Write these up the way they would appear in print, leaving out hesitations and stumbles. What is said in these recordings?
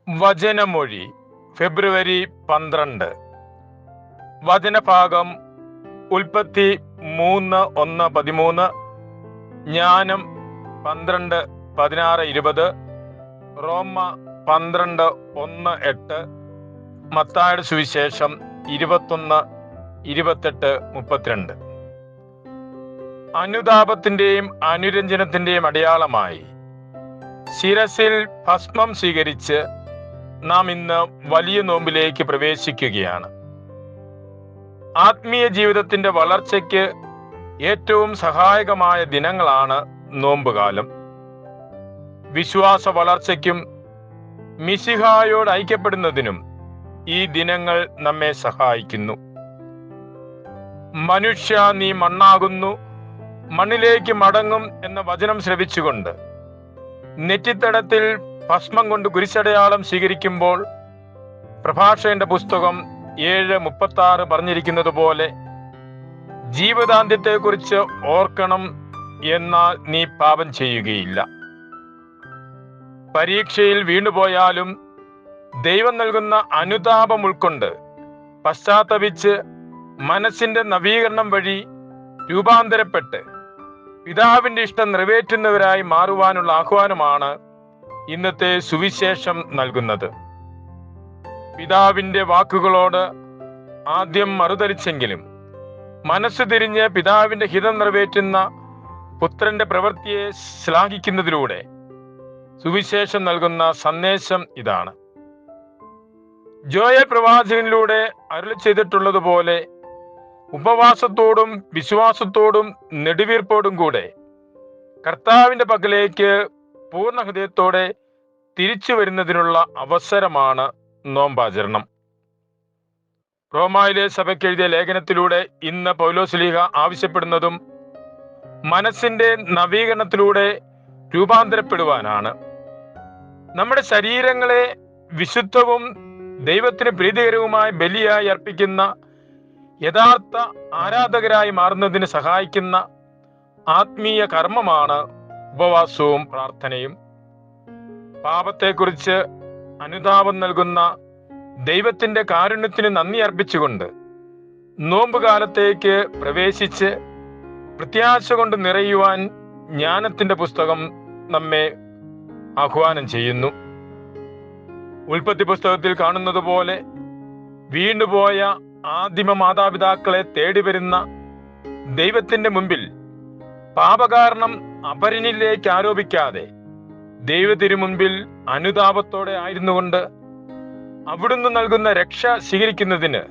വചനമൊഴി ഫെബ്രുവരി 12. വചനഭാഗം ഉൽപ്പത്തി 3:1-13, ജ്ഞാനം 12:16-20, റോമ 12:1-8, മത്തായിയുടെ സുവിശേഷം 21:28-32. അനുതാപത്തിന്റെയും അനുരഞ്ജനത്തിന്റെയും അടയാളമായി ശിരസിൽ ഭസ്മം സ്വീകരിച്ച് നാം ഇന്ന് വലിയ നോമ്പിലേക്ക് പ്രവേശിക്കുകയാണ്. ആത്മീയ ജീവിതത്തിന്റെ വളർച്ചയ്ക്ക് ഏറ്റവും സഹായകമായ ദിനങ്ങളാണ് നോമ്പുകാലം. വിശ്വാസ വളർച്ചയ്ക്കും മിശിഹായോട് ഐക്യപ്പെടുന്നതിനും ഈ ദിനങ്ങൾ നമ്മെ സഹായിക്കുന്നു. മനുഷ്യ, നീ മണ്ണാകുന്നു, മണ്ണിലേക്ക് മടങ്ങും എന്ന വചനം ശ്രവിച്ചുകൊണ്ട് നെറ്റിത്തടത്തിൽ ഭസ്മം കൊണ്ട് കുരിശടയാളം സ്വീകരിക്കുമ്പോൾ പ്രഭാഷകന്റെ പുസ്തകം 7:36 പറഞ്ഞിരിക്കുന്നത് പോലെ, ജീവിതാന്ത്യത്തെക്കുറിച്ച് ഓർക്കണം, എന്നാൽ നീ പാപം ചെയ്യുകയില്ല. പരീക്ഷയിൽ വീണുപോയാലും ദൈവം നൽകുന്ന അനുതാപം ഉൾക്കൊണ്ട് പശ്ചാത്തപിച്ച് മനസ്സിന്റെ നവീകരണം വഴി രൂപാന്തരപ്പെട്ട് പിതാവിന്റെ ഇഷ്ടം നിറവേറ്റുന്നവരായി മാറുവാനുള്ള ആഹ്വാനമാണ് ഇന്നത്തെ സുവിശേഷം നൽകുന്നത്. പിതാവിന്റെ വാക്കുകളോട് ആദ്യം മറുതലിച്ചെങ്കിലും മനസ്സ് തിരിഞ്ഞ് പിതാവിന്റെ ഹിതം നിറവേറ്റുന്ന പുത്രന്റെ പ്രവൃത്തിയെ ശ്ലാഘിക്കുന്നതിലൂടെ സുവിശേഷം നൽകുന്ന സന്ദേശം ഇതാണ്. ജോയൽ പ്രവാചകനിലൂടെ അരുളി ചെയ്തിട്ടുള്ളതുപോലെ ഉപവാസത്തോടും വിശ്വാസത്തോടും നെടുവീർപ്പോടും കൂടെ കർത്താവിന്റെ പക്കലേക്ക് പൂർണ്ണ ഹൃദയത്തോടെ തിരിച്ചു വരുന്നതിനുള്ള അവസരമാണ് നോമ്പാചരണം. റോമായിലെ സഭയ്ക്ക് എഴുതിയ ലേഖനത്തിലൂടെ ഇന്ന് പൗലോസ്ലീഹ ആവശ്യപ്പെടുന്നതും മനസ്സിന്റെ നവീകരണത്തിലൂടെ രൂപാന്തരപ്പെടുവാനാണ്. നമ്മുടെ ശരീരങ്ങളെ വിശുദ്ധവും ദൈവത്തിന് പ്രീതികരവുമായ ബലിയായി അർപ്പിക്കുന്ന യഥാർത്ഥ ആരാധകരായി മാറുന്നതിന് സഹായിക്കുന്ന ആത്മീയ കർമ്മമാണ് ഉപവാസവും പ്രാർത്ഥനയും. പാപത്തെക്കുറിച്ച് അനുതാപം നൽകുന്ന ദൈവത്തിന്റെ കാരുണ്യത്തിന് നന്ദി അർപ്പിച്ചുകൊണ്ട് നോമ്പുകാലത്തേക്ക് പ്രവേശിച്ച് പ്രത്യാശ കൊണ്ട് നിറയുവാൻ ജ്ഞാനത്തിന്റെ പുസ്തകം നമ്മെ ആഹ്വാനം ചെയ്യുന്നു. ഉൽപ്പത്തി പുസ്തകത്തിൽ കാണുന്നത് പോലെ വീണ്ടുപോയ ആദിമ മാതാപിതാക്കളെ തേടി വരുന്ന ദൈവത്തിന്റെ മുൻപിൽ പാപകാരണം അപരനിലേക്ക് ആരോപിക്കാതെ ദൈവത്തിനു മുൻപിൽ അനുതാപത്തോടെ ആയിരുന്നുകൊണ്ട് അവിടുന്ന് നൽകുന്ന രക്ഷ സ്വീകരിക്കുന്നതിന്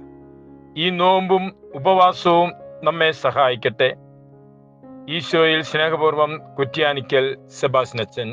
ഈ നോമ്പും ഉപവാസവും നമ്മെ സഹായിക്കട്ടെ. ഈശോയിൽ സ്നേഹപൂർവം കുറ്റ്യാനിക്കൽ സെബാസ്റ്റ്യൻ അച്ഛൻ.